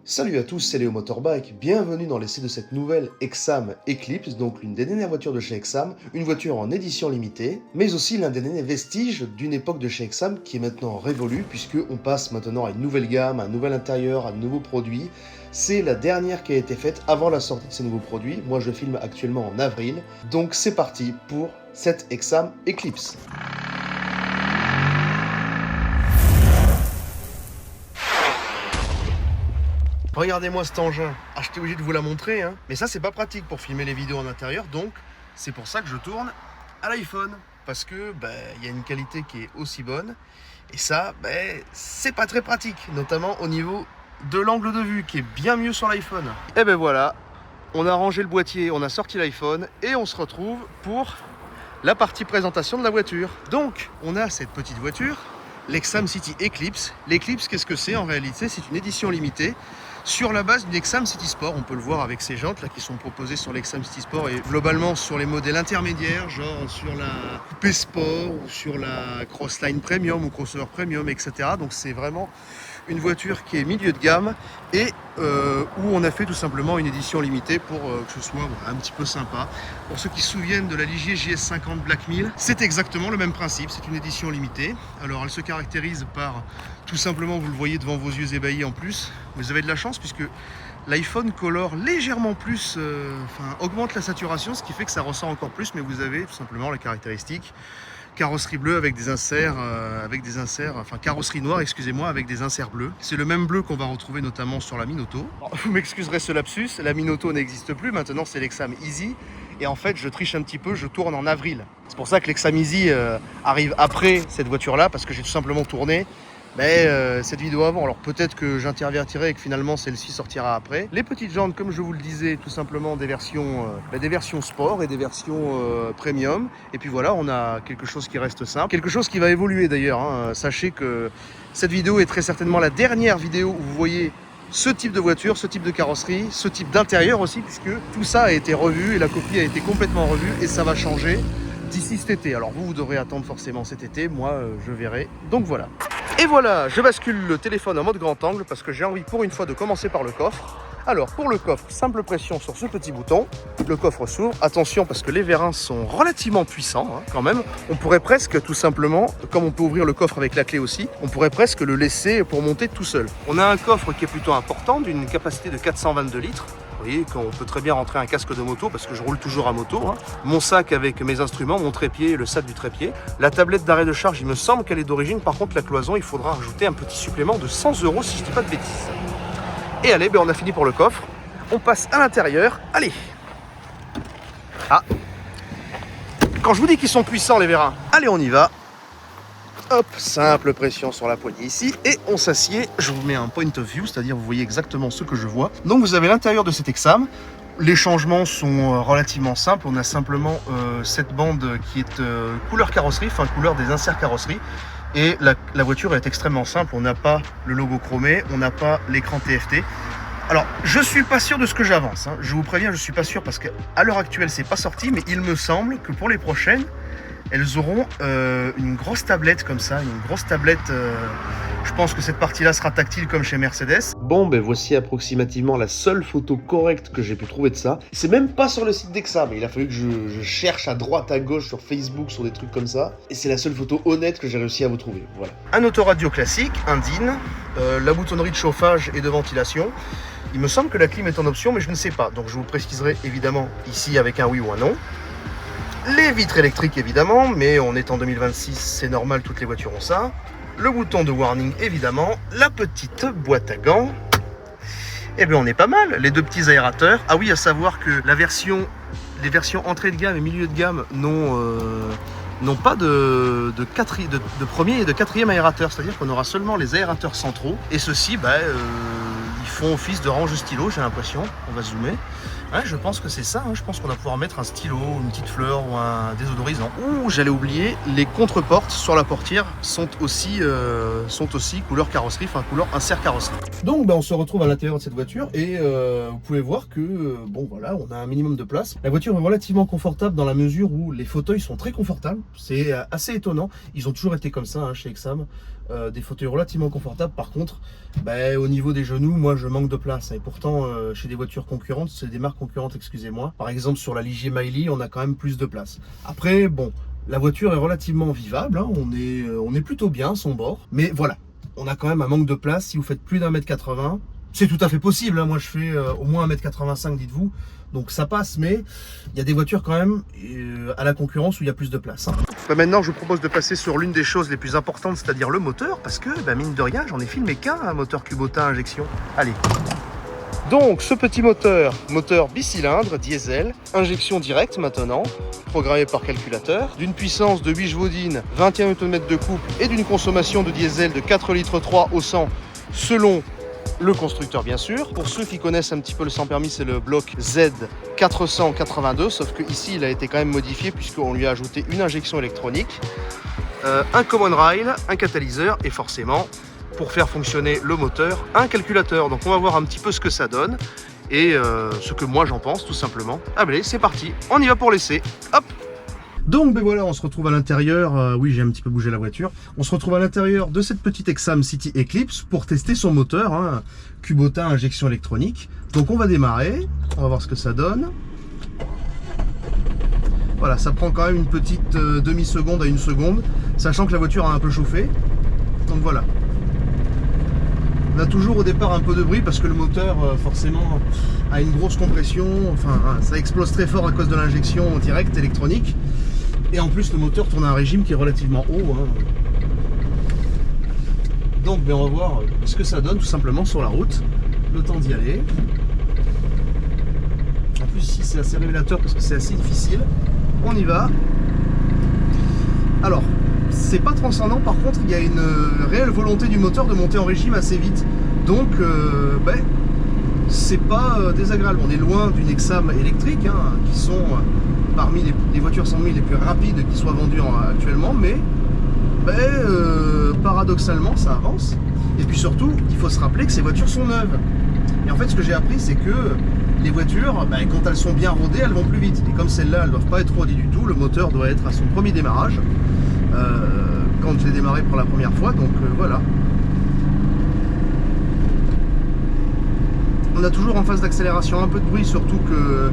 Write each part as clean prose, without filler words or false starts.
Salut à tous, c'est Léo Motorbike, bienvenue dans l'essai de cette nouvelle Exam Eclipse, donc l'une des dernières voitures de chez Exam, une voiture en édition limitée, mais aussi l'un des derniers vestiges d'une époque de chez Exam qui est maintenant révolue puisqu'on passe maintenant à une nouvelle gamme, à un nouvel intérieur, à de nouveaux produits. C'est la dernière qui a été faite avant la sortie de ces nouveaux produits, moi je filme actuellement en avril, donc c'est parti pour cette Exam Eclipse. Regardez-moi cet engin. Ah, j'étais obligé de vous la montrer, hein. Mais ça, c'est pas pratique pour filmer les vidéos en intérieur, donc c'est pour ça que je tourne à l'iPhone. Parce que y a une qualité qui est aussi bonne. Et ça, c'est pas très pratique, notamment au niveau de l'angle de vue, qui est bien mieux sur l'iPhone. Et ben voilà, on a rangé le boîtier, on a sorti l'iPhone, et on se retrouve pour la partie présentation de la voiture. Donc, on a cette petite voiture, l'Exam City Eclipse. L'Eclipse, qu'est-ce que c'est en réalité? C'est une édition limitée sur la base d'une Exam City Sport. On peut le voir avec ces jantes là qui sont proposées sur l'Exam City Sport et globalement sur les modèles intermédiaires, genre sur la Coupé Sport ou sur la Crossline Premium ou Crossover Premium, etc. Donc c'est vraiment une voiture qui est milieu de gamme et où on a fait tout simplement une édition limitée pour que ce soit un petit peu sympa. Pour ceux qui se souviennent de la Ligier JS50 Black 1000, c'est exactement le même principe, c'est une édition limitée. Alors elle se caractérise par tout simplement, vous le voyez devant vos yeux ébahis en plus, vous avez de la chance puisque l'iPhone colore légèrement plus, augmente la saturation, ce qui fait que ça ressort encore plus, mais vous avez tout simplement la caractéristique carrosserie bleue avec des inserts, carrosserie noire, excusez-moi, avec des inserts bleus. C'est le même bleu qu'on va retrouver notamment sur la Minoto. Alors, vous m'excuserez ce lapsus, la Minoto n'existe plus, maintenant c'est l'Exam Easy. Et en fait, je triche un petit peu, je tourne en avril. C'est pour ça que l'Exam Easy arrive après cette voiture-là, parce que j'ai tout simplement tourné cette vidéo avant. Alors peut-être que j'intervertirai et que finalement celle-ci sortira après. Les petites jantes, comme je vous le disais, tout simplement des versions sport et des versions premium. Et puis voilà, on a quelque chose qui reste simple, quelque chose qui va évoluer d'ailleurs, hein. Sachez que cette vidéo est très certainement la dernière vidéo où vous voyez ce type de voiture, ce type de carrosserie, ce type d'intérieur aussi, puisque tout ça a été revu et la copie a été complètement revue et ça va changer d'ici cet été. Alors vous devrez attendre forcément cet été, moi je verrai. Donc voilà. Et voilà, je bascule le téléphone en mode grand angle parce que j'ai envie pour une fois de commencer par le coffre. Alors pour le coffre, simple pression sur ce petit bouton, le coffre s'ouvre. Attention parce que les vérins sont relativement puissants quand même. On pourrait presque tout simplement, comme on peut ouvrir le coffre avec la clé aussi, on pourrait presque le laisser pour monter tout seul. On a un coffre qui est plutôt important, d'une capacité de 422 litres. Vous voyez qu'on peut très bien rentrer un casque de moto parce que je roule toujours à moto. Mon sac avec mes instruments, mon trépied et le sac du trépied. La tablette d'arrêt de charge, il me semble qu'elle est d'origine. Par contre, la cloison, il faudra rajouter un petit supplément de 100 € si je ne dis pas de bêtises. Et allez, on a fini pour le coffre. On passe à l'intérieur. Allez. Ah. Quand je vous dis qu'ils sont puissants, les vérins. Allez, on y va. Hop, simple pression sur la poignée ici et on s'assied. Je vous mets un point of view, c'est-à-dire vous voyez exactement ce que je vois. Donc vous avez l'intérieur de cet Exam. Les changements sont relativement simples. On a simplement cette bande qui est couleur carrosserie, couleur des inserts carrosserie. Et la voiture est extrêmement simple. On n'a pas le logo chromé, on n'a pas l'écran TFT. Alors, je suis pas sûr de ce que j'avance. Je vous préviens, je suis pas sûr parce qu'à l'heure actuelle, c'est pas sorti, mais il me semble que pour les prochaines, elles auront une grosse tablette comme ça, une grosse tablette. Je pense que cette partie-là sera tactile comme chez Mercedes. Bon, voici approximativement la seule photo correcte que j'ai pu trouver de ça. C'est même pas sur le site d'Exam, mais il a fallu que je cherche à droite, à gauche, sur Facebook, sur des trucs comme ça. Et c'est la seule photo honnête que j'ai réussi à vous trouver. Voilà. Un autoradio classique, un DIN, la boutonnerie de chauffage et de ventilation. Il me semble que la clim est en option, mais je ne sais pas. Donc je vous préciserai évidemment ici avec un oui ou un non. Les vitres électriques évidemment, mais on est en 2026, c'est normal, toutes les voitures ont ça. Le bouton de warning évidemment, la petite boîte à gants. Et bien on est pas mal, les deux petits aérateurs. Ah oui, à savoir que les versions entrée de gamme et milieu de gamme n'ont pas de premier et de quatrième aérateur, c'est-à-dire qu'on aura seulement les aérateurs centraux. Et ceux-ci, ils font office de range stylo, j'ai l'impression. On va zoomer. Ouais, je pense que c'est ça, je pense qu'on va pouvoir mettre un stylo, une petite fleur ou un désodorisant. Ouh, j'allais oublier, les contreportes sur la portière sont aussi couleur carrosserie, couleur insert carrosserie. Donc on se retrouve à l'intérieur de cette voiture et vous pouvez voir que, on a un minimum de place. La voiture est relativement confortable dans la mesure où les fauteuils sont très confortables, c'est assez étonnant. Ils ont toujours été comme ça chez Exam. des fauteuils relativement confortables. Par contre, au niveau des genoux, moi je manque de place. Et pourtant, chez des voitures concurrentes, c'est des marques concurrentes, excusez-moi. Par exemple, sur la Ligier Miley, on a quand même plus de place. Après, bon, la voiture est relativement vivable, hein. On est plutôt bien à son bord. Mais voilà, on a quand même un manque de place. Si vous faites plus d'1m80, c'est tout à fait possible, hein. Moi je fais au moins 1m85, dites-vous. Donc ça passe, mais il y a des voitures quand même à la concurrence où il y a plus de place, hein. Maintenant, je vous propose de passer sur l'une des choses les plus importantes, c'est-à-dire le moteur, parce que mine de rien, j'en ai filmé qu'un, un moteur Kubota injection. Allez. Donc ce petit moteur bicylindre, diesel, injection directe maintenant, programmé par calculateur, d'une puissance de 8 chevaux d'In, 21 Nm de couple et d'une consommation de diesel de 4,3 litres au 100 selon le constructeur bien sûr. Pour ceux qui connaissent un petit peu le sans permis, c'est le bloc Z482, sauf que ici il a été quand même modifié puisqu'on lui a ajouté une injection électronique, un common rail, un catalyseur et forcément pour faire fonctionner le moteur, un calculateur. Donc on va voir un petit peu ce que ça donne et ce que moi j'en pense tout simplement. Allez, c'est parti, on y va pour l'essai. Hop! Donc voilà, on se retrouve à l'intérieur, oui j'ai un petit peu bougé la voiture, on se retrouve à l'intérieur de cette petite Exam City Eclipse pour tester son moteur, hein, Kubota injection électronique. Donc on va démarrer, on va voir ce que ça donne. Voilà, ça prend quand même une petite demi-seconde à 1 seconde, sachant que la voiture a un peu chauffé. Donc voilà. On a toujours au départ un peu de bruit parce que le moteur forcément a une grosse compression, enfin ça explose très fort à cause de l'injection directe électronique. Et en plus le moteur tourne à un régime qui est relativement haut, hein. Donc on va voir ce que ça donne tout simplement sur la route, le temps d'y aller. En plus ici c'est assez révélateur parce que c'est assez difficile. On y va. Alors, c'est pas transcendant, par contre il y a une réelle volonté du moteur de monter en régime assez vite. Donc c'est pas désagréable. On est loin d'une Exam électrique, hein, qui sont parmi les voitures 100 000 les plus rapides qui soient vendues actuellement, mais paradoxalement ça avance. Et puis surtout, il faut se rappeler que ces voitures sont neuves. Et en fait ce que j'ai appris, c'est que les voitures, quand elles sont bien rodées, elles vont plus vite. Et comme celles-là, elles ne doivent pas être rodées du tout, le moteur doit être à son premier démarrage. Quand j'ai démarré pour la première fois, donc voilà. On a toujours en phase d'accélération un peu de bruit, surtout que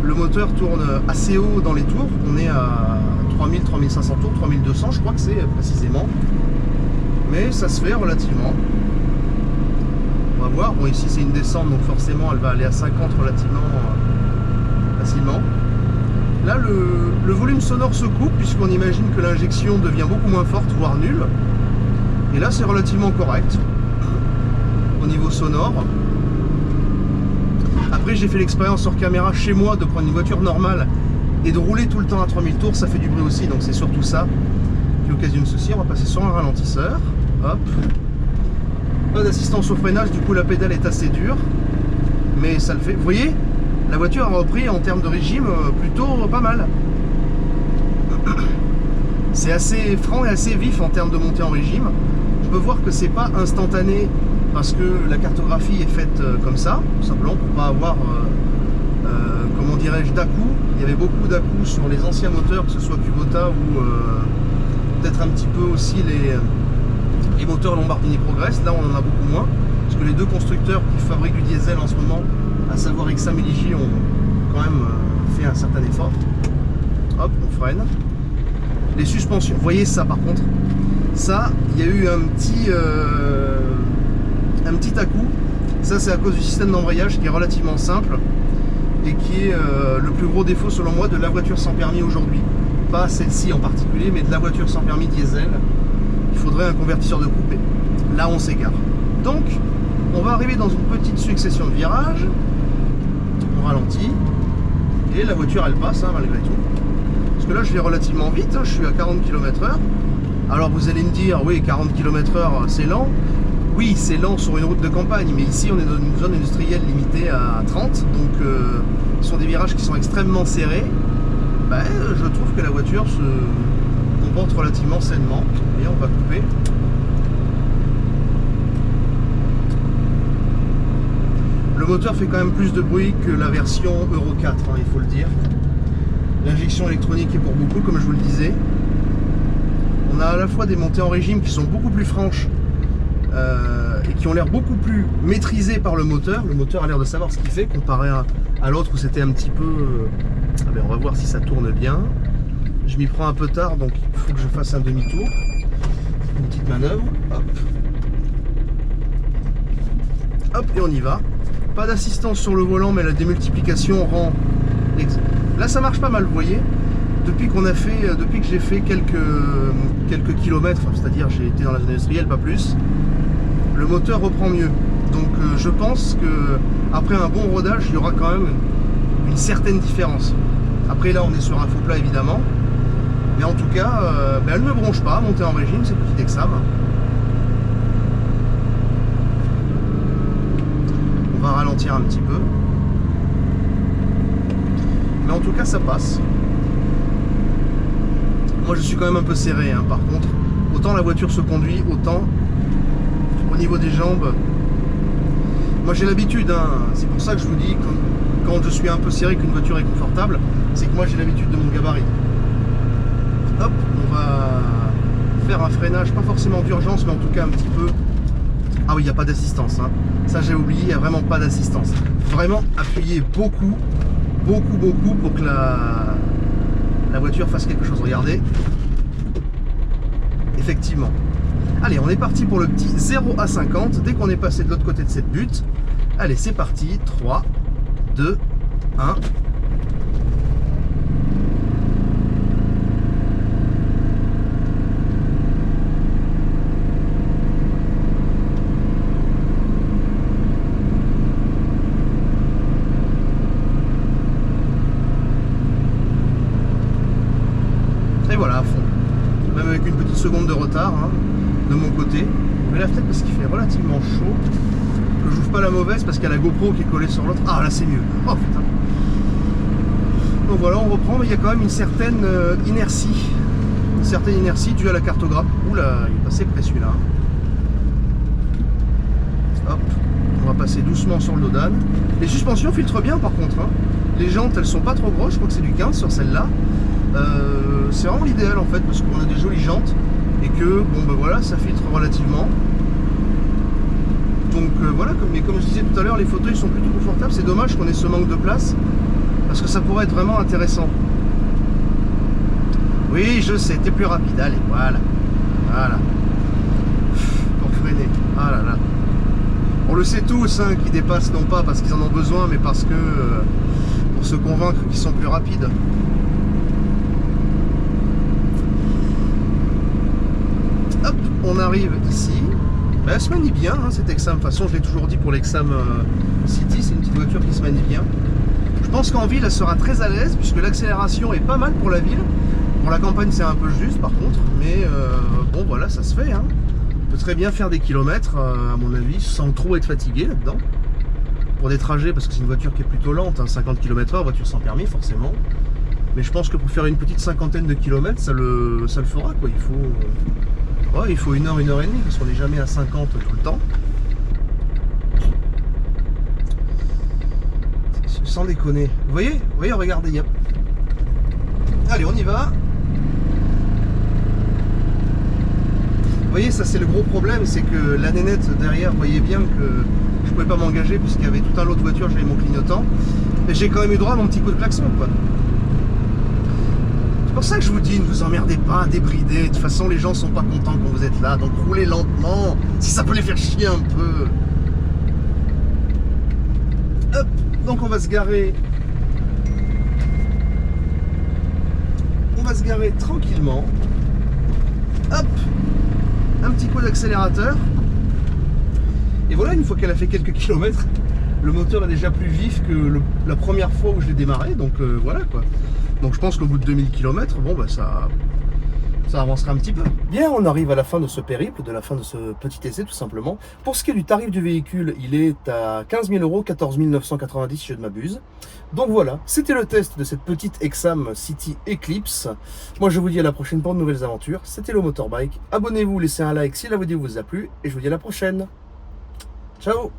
le moteur tourne assez haut dans les tours. On est à 3000, 3500 tours, 3200 je crois que c'est précisément. Mais ça se fait relativement. On va voir. Bon, ici c'est une descente, donc forcément elle va aller à 50 relativement facilement. Là le volume sonore se coupe puisqu'on imagine que l'injection devient beaucoup moins forte, voire nulle. Et là c'est relativement correct au niveau sonore. Après j'ai fait l'expérience sur caméra chez moi de prendre une voiture normale et de rouler tout le temps à 3000 tours, ça fait du bruit aussi, donc c'est surtout ça qui occasionne ceci. On va passer sur un ralentisseur. Hop. Pas d'assistance au freinage, du coup la pédale est assez dure, mais ça le fait. Vous voyez, la voiture a repris en termes de régime plutôt pas mal. C'est assez franc et assez vif en termes de montée en régime. On peut voir que c'est pas instantané parce que la cartographie est faite comme ça, tout simplement pour pas avoir, comment dirais-je, d'à-coups. Il y avait beaucoup d'à-coups sur les anciens moteurs, que ce soit Kubota ou peut-être un petit peu aussi les moteurs Lombardini Progress. Là on en a beaucoup moins, parce que les deux constructeurs qui fabriquent du diesel en ce moment, à savoir Exam et Ligier, ont quand même fait un certain effort. Hop, on freine. Les suspensions, vous voyez ça par contre, ça, il y a eu un petit à-coup. Ça c'est à cause du système d'embrayage qui est relativement simple et qui est le plus gros défaut selon moi de la voiture sans permis aujourd'hui. Pas celle-ci en particulier, mais de la voiture sans permis diesel. Il faudrait un convertisseur de coupé. Là on s'égare. Donc on va arriver dans une petite succession de virages. On ralentit et la voiture elle passe, hein, malgré tout. Parce que là je vais relativement vite, hein, je suis à 40 km/h. Alors vous allez me dire, oui 40 km/h c'est lent. Oui c'est lent sur une route de campagne, mais ici on est dans une zone industrielle limitée à 30. Donc ce sont des virages qui sont extrêmement serrés. Je trouve que la voiture se comporte relativement sainement. Et on va couper. Le moteur fait quand même plus de bruit que la version Euro 4, hein, il faut le dire. L'injection électronique est pour beaucoup, comme je vous le disais. On a à la fois des montées en régime qui sont beaucoup plus franches et qui ont l'air beaucoup plus maîtrisées par le moteur. Le moteur a l'air de savoir ce qu'il fait comparé à l'autre où c'était un petit peu... Ah ben on va voir si ça tourne bien. Je m'y prends un peu tard, donc il faut que je fasse un demi-tour. Une petite manœuvre. Hop. Hop, et on y va. Pas d'assistance sur le volant, mais la démultiplication rend... Là ça marche pas mal, vous voyez. Depuis que j'ai fait quelques kilomètres, c'est-à-dire j'ai été dans la zone industrielle, pas plus, le moteur reprend mieux. Donc je pense que après un bon rodage, il y aura quand même une certaine différence. Après là, on est sur un faux plat évidemment, mais en tout cas, elle ne bronche pas. Montée en régime, c'est petit Exam. On va ralentir un petit peu, mais en tout cas, ça passe. Moi je suis quand même un peu serré hein, par contre, autant la voiture se conduit, autant au niveau des jambes, moi j'ai l'habitude, hein, c'est pour ça que je vous dis quand je suis un peu serré qu'une voiture est confortable, c'est que moi j'ai l'habitude de mon gabarit. Hop, on va faire un freinage, pas forcément d'urgence, mais en tout cas un petit peu. Ah oui, il n'y a pas d'assistance, hein. Ça j'ai oublié, il n'y a vraiment pas d'assistance. Vraiment appuyer beaucoup pour que la voiture fasse quelque chose. Regardez. Effectivement. Allez, on est parti pour le petit 0 à 50. Dès qu'on est passé de l'autre côté de cette butte. Allez, c'est parti. 3, 2, 1. Et voilà, à fond. Même avec une petite seconde de retard hein, de mon côté. Mais là peut-être parce qu'il fait relativement chaud. Que j'ouvre pas la mauvaise parce qu'il y a la GoPro qui est collée sur l'autre. Ah là c'est mieux. Oh putain. Donc voilà, on reprend, mais il y a quand même une certaine inertie. Une certaine inertie due à la cartographe. Oula, il est passé près celui-là. Hop. On va passer doucement sur le Dodane. Les suspensions filtrent bien par contre. Hein. Les jantes elles sont pas trop grosses, je crois que c'est du 15 sur celle-là. C'est vraiment l'idéal en fait parce qu'on a des jolies jantes et que bon ben voilà ça filtre relativement donc voilà comme je disais tout à l'heure les fauteuils sont plutôt confortables. C'est dommage qu'on ait ce manque de place parce que ça pourrait être vraiment intéressant. Oui je sais, t'es plus rapide, allez voilà pour freiner. Ah là là, on le sait tous hein, qui dépassent non pas parce qu'ils en ont besoin mais parce que pour se convaincre qu'ils sont plus rapides. Hop, on arrive ici. Ben, elle se manie bien, hein, cette Exam. De toute façon, je l'ai toujours dit pour l'Exam City, c'est une petite voiture qui se manie bien. Je pense qu'en ville, elle sera très à l'aise puisque l'accélération est pas mal pour la ville. Pour la campagne, c'est un peu juste par contre, mais bon, voilà, ça se fait. Hein. On peut très bien faire des kilomètres, à mon avis, sans trop être fatigué là-dedans. Pour des trajets, parce que c'est une voiture qui est plutôt lente, hein, 50 km/h, voiture sans permis forcément. Mais je pense que pour faire une petite cinquantaine de kilomètres, ça le fera quoi. Il faut 1 heure, 1 heure et demie, parce qu'on n'est jamais à 50 tout le temps. Sans déconner. Vous voyez, regardez, yep. Allez, on y va. Vous voyez, ça c'est le gros problème, c'est que la nénette derrière, voyez bien que je pouvais pas m'engager puisqu'il y avait tout un lot de voitures, j'avais mon clignotant. Et j'ai quand même eu droit à mon petit coup de klaxon, quoi. C'est pour ça que je vous dis, ne vous emmerdez pas, débridez. De toute façon, les gens sont pas contents quand vous êtes là, donc roulez lentement, si ça peut les faire chier un peu. Hop, donc on va se garer. On va se garer tranquillement. Hop, un petit coup d'accélérateur. Et voilà, une fois qu'elle a fait quelques kilomètres, le moteur est déjà plus vif que la première fois où je l'ai démarré, donc voilà quoi. Donc je pense qu'au bout de 2000 km, bon bah ça avancera un petit peu. Bien, on arrive à la fin de ce périple, de la fin de ce petit essai tout simplement. Pour ce qui est du tarif du véhicule, il est à 15 000 €, 14 990 si je ne m'abuse. Donc voilà, c'était le test de cette petite Exam City Eclipse. Moi je vous dis à la prochaine pour de nouvelles aventures. C'était le Motorbike. Abonnez-vous, laissez un like si la vidéo vous a plu et je vous dis à la prochaine. Ciao!